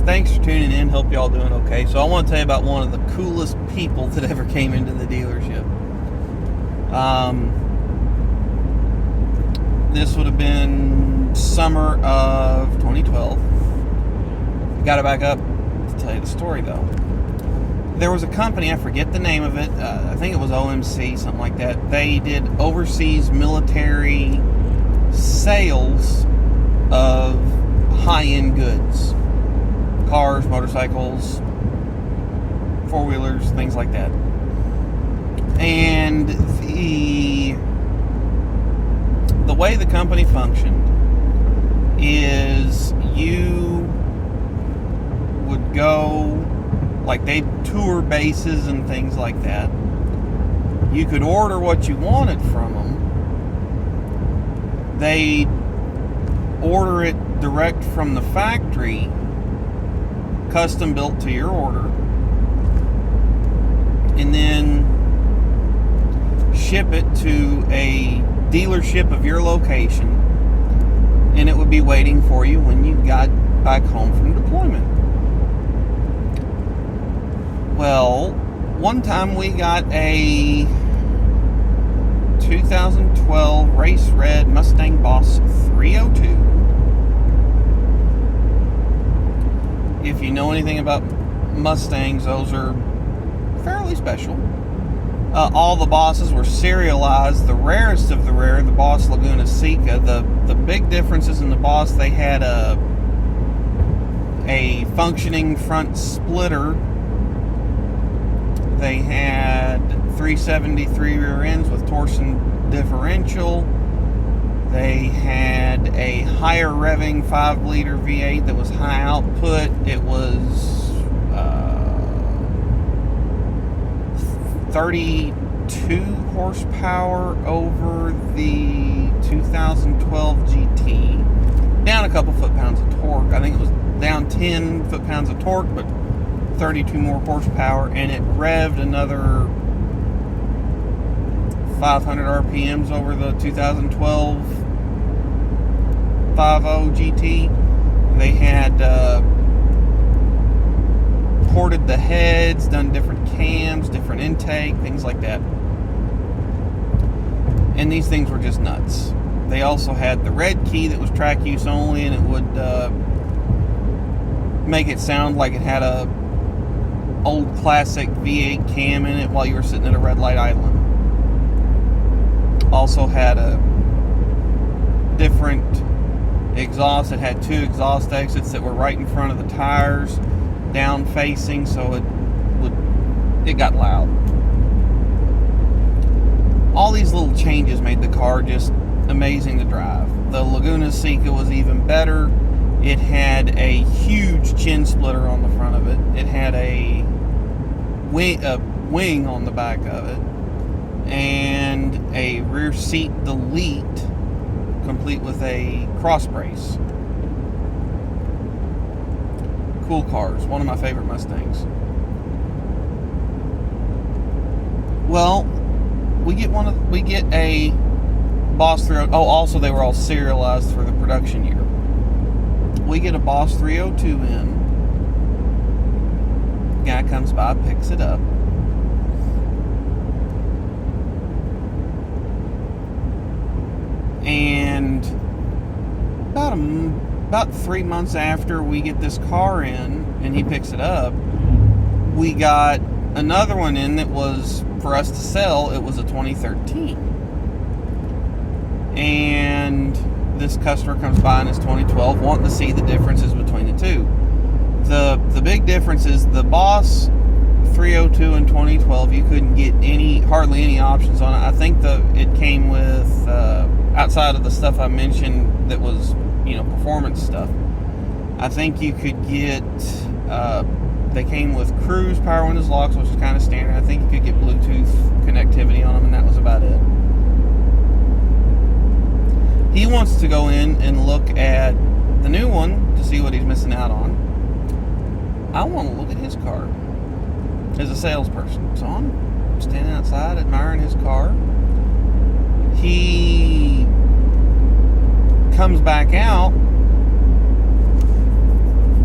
Thanks for tuning in. Hope y'all doing okay. So I want to tell you about one of the coolest people that ever came into the dealership. This would have been summer of 2012. Got to back up to tell you the story though. There was a company, I forget the name of it. I think it was OMC, something like that. They did overseas military sales of high-end goods. Cars, motorcycles, four-wheelers, things like that. And the way the company functioned is you would go, like they tour bases and things like that. You could order what you wanted from them. They'd order it direct from the factory, custom built to your order, and then ship it to a dealership of your location, and it would be waiting for you when you got back home from deployment. Well, one time we got a 2012 race red Mustang Boss 302. If you know anything about Mustangs, those are fairly special. All the Bosses were serialized. The rarest of the rare, the Boss Laguna Seca. The big differences in the Boss, they had a functioning front splitter. They had 373 rear ends with torsion differential. They had a higher revving 5-liter V8 that was high output. It was 32 horsepower over the 2012 GT. Down a couple foot-pounds of torque. I think it was down 10 foot-pounds of torque, but 32 more horsepower, and it revved another 500 RPMs over the 2012 50 GT. They had ported the heads, done different cams, different intake, things like that. And these things were just nuts. They also had the red key that was track use only, and it would make it sound like it had a old classic V8 cam in it while you were sitting at a red light idling. Also had a different exhaust. It had 2 exhaust exits that were right in front of the tires, down facing, so it got loud. All these little changes made the car just amazing to drive. The Laguna Seca was even better. It had a huge chin splitter on the front of it. It had a wing on the back of it, and a rear seat delete complete with a cross brace. Cool cars. One of my favorite Mustangs. Well, we get a Boss 302. Oh, also they were all serialized for the production year. We get a Boss 302 in. Guy comes by, picks it up. And about 3 months after we get this car in and he picks it up, we got another one in that was for us to sell. It was a 2013. And this customer comes by in his 2012 wanting to see the differences between the two. The big difference is the Boss 302 in 2012, you couldn't get hardly any options on it. I think it came with, outside of the stuff I mentioned that was, performance stuff, I think you could get, they came with cruise, power windows, locks, which is kind of standard. I think you could get Bluetooth connectivity on them, and that was about it. He wants to go in and look at the new one to see what he's missing out on. I want to look at his car as a salesperson. So I'm standing outside admiring his car. He comes back out.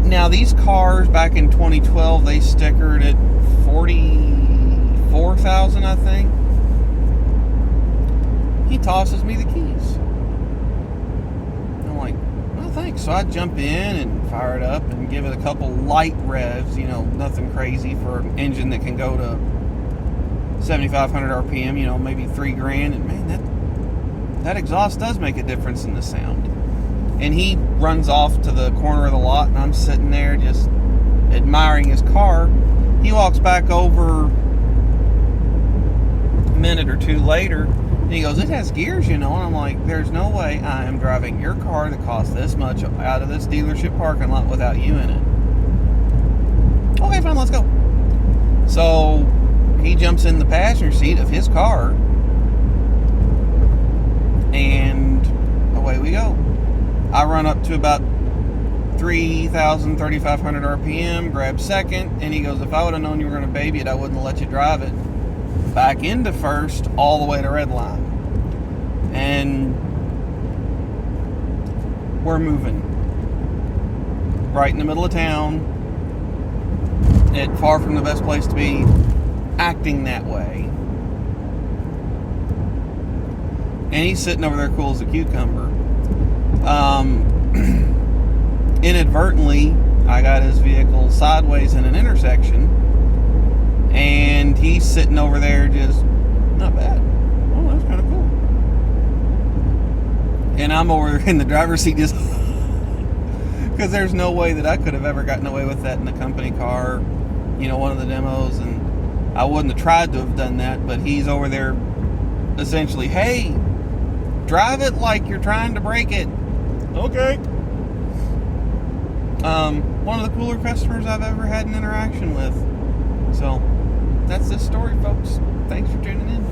Now Now, these cars back in 2012, they stickered at 44,000, I think. He tosses me the keys. I'm like, well, thanks. So I jump in and fire it up and give it a couple light revs, nothing crazy for an engine that can go to 7,500 RPM, maybe $3,000. And man, that exhaust does make a difference in the sound. And he runs off to the corner of the lot, and I'm sitting there just admiring his car. He walks back over a minute or two later, and he goes, it has gears, And I'm like, there's no way I am driving your car that costs this much out of this dealership parking lot without you in it. Okay, fine, let's go. So he jumps in the passenger seat of his car, and away we go. I run up to about 3,500 RPM, grab second, and he goes, if I would have known you were going to baby it, I wouldn't have let you drive it. Back into first, all the way to red line. And we're moving. Right in the middle of town, far from the best place to be, acting that way. And he's sitting over there cool as a cucumber. Inadvertently, I got his vehicle sideways in an intersection, and he's sitting over there just, not bad. Oh, that's kind of cool. And I'm over in the driver's seat just, because there's no way that I could have ever gotten away with that in a company car, one of the demos, and I wouldn't have tried to have done that, but he's over there essentially, hey, drive it like you're trying to break it. Okay. One of the cooler customers I've ever had an interaction with. So, that's this story, folks. Thanks for tuning in.